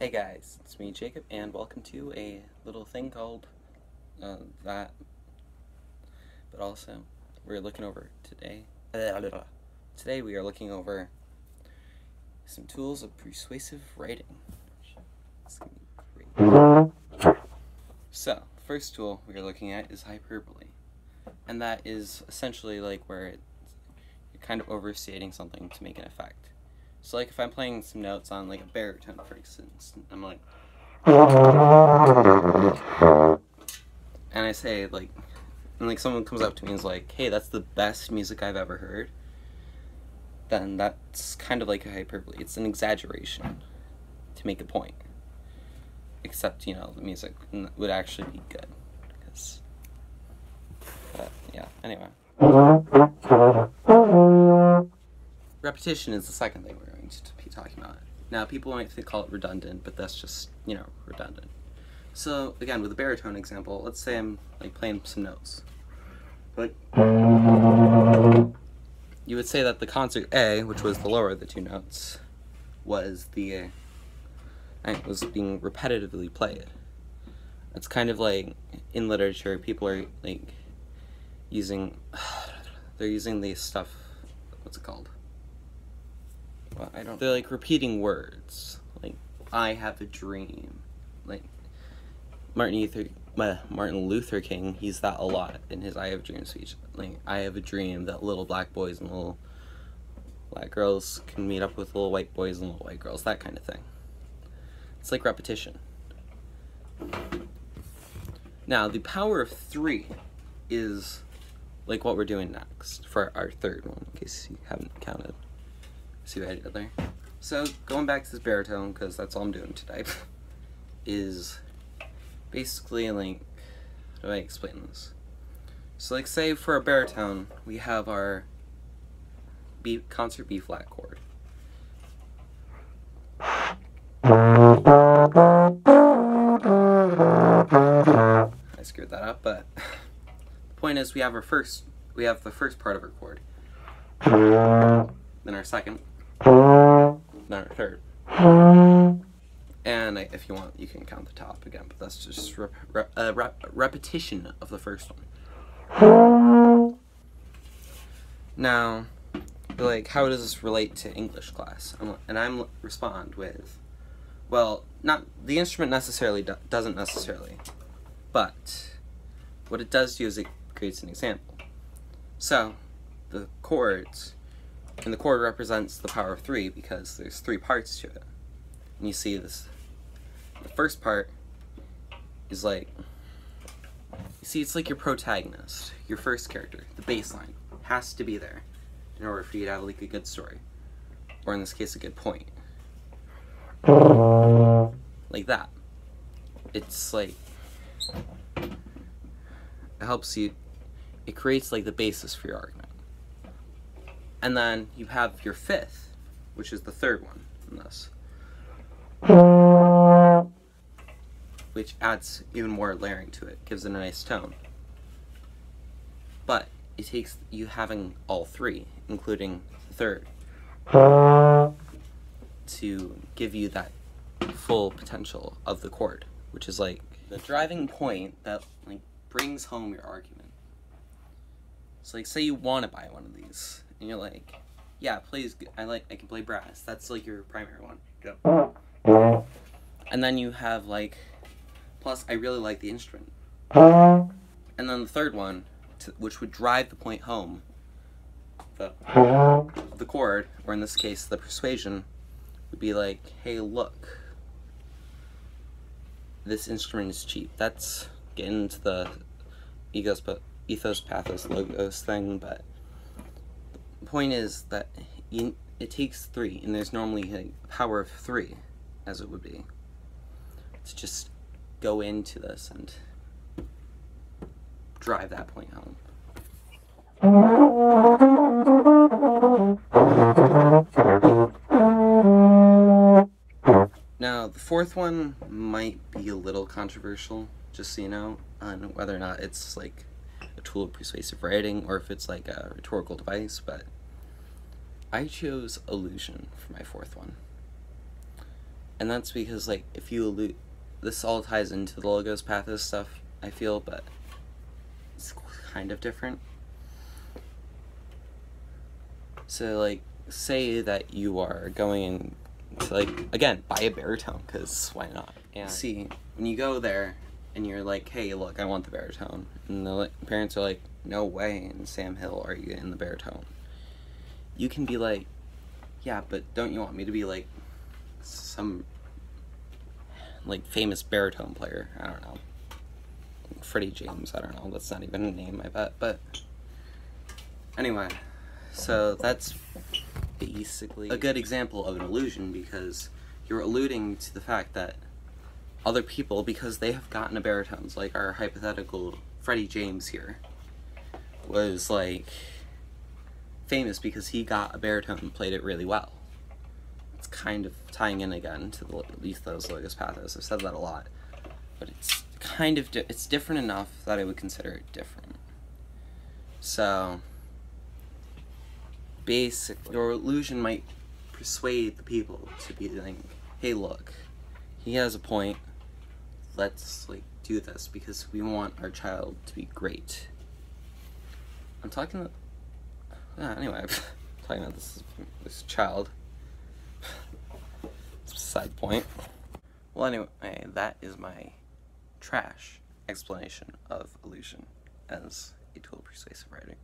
Hey guys, it's me Jacob, and welcome to a little thing called that. But also, we're looking over today. Today we are looking over some tools of persuasive writing. It's gonna be great. So, the first tool we are looking at is hyperbole, and that is essentially like where you're kind of overstating something to make an effect. So like if I'm playing some notes on like a baritone, for instance, I'm like, and I say like, and like someone comes up to me and is like, hey, that's the best music I've ever heard, then that's kind of like a hyperbole. It's an exaggeration to make a point. Except, the music would actually be good. But yeah, anyway. Repetition is the second thing we're going to be talking about. Now, people might call it redundant, but that's just, redundant. So, again, with the baritone example, let's say I'm like playing some notes. But you would say that the concert A, which was the lower of the two notes, was being repetitively played. It's kind of like in literature, people are like they're using these stuff. What's it called? Well, they're like repeating words. Like, I have a dream. Like Martin Luther King, he's that a lot in his I Have a Dream speech. Like, I have a dream that little black boys and little black girls can meet up with little white boys and little white girls, that kind of thing. It's like repetition. Now, the power of 3 is like what we're doing next for our third one, in case you haven't counted. See what I did there? So, going back to this baritone, because that's all I'm doing today, is basically, like, how do I explain this? So, like, say for a baritone, we have our concert B flat chord. I screwed that up, but the point is we have the first part of our chord, then our second, then our third, and if you want, you can count the top again, but that's just repetition of the first one. Now, like, how does this relate to English class? And I'm respond with, well, not the instrument necessarily doesn't necessarily, but what it does do is it creates an example. So the chords, and the chord represents the power of 3 because there's 3 parts to it. And you see this. The first part is like, you see, it's like your protagonist, your first character, the baseline has to be there in order for you to have like a good story, or in this case, a good point. Like that. It's like, it helps you, it creates like the basis for your argument. And then you have your fifth, which is the third one in this, which adds even more layering to it, gives it a nice tone. But it takes you having all 3, including the third, to give you that full potential of the chord, which is like the driving point that like brings home your argument. So like, say you want to buy one of these, and you're like, yeah, please, I can play brass. That's like your primary one. Go. And then you have like, plus I really like the instrument. And then the third one, which would drive the point home, the chord, or in this case, the persuasion, would be like, hey, look, this instrument is cheap. That's getting into the ethos, pathos, logos thing, but the point is that it takes 3, and there's normally a power of 3, as it would be, to just go into this and drive that point home. Now, the fourth one might be a little controversial, just so you know, on whether or not it's like a tool of persuasive writing or if it's like a rhetorical device, but I chose illusion for my fourth one. And that's because, like, if you allude, this all ties into the logos pathos stuff, I feel, but it's kind of different. So, like, say that you are going to, like, again, buy a baritone, because why not? And see, when you go there, and you're like, hey, look, I want the baritone, and the parents are like, no way, in Sam Hill are you getting the baritone? You can be like, yeah, but don't you want me to be, like, some, like, famous baritone player? I don't know. Freddie James, I don't know, that's not even a name, I bet, but anyway. So that's basically a good example of an illusion, because you're alluding to the fact that other people, because they have gotten a baritones, like our hypothetical Freddie James here, was, like, famous because he got a baritone and played it really well. It's kind of tying in again to the ethos, logos, pathos. I've said that a lot, but it's kind of it's different enough that I would consider it different. So basically, your illusion might persuade the people to be like, hey, look, he has a point, let's, like, do this because we want our child to be great. I'm talking anyway, I'm talking about this child. It's a side point. Well, anyway, that is my trash explanation of illusion as a tool of persuasive writing.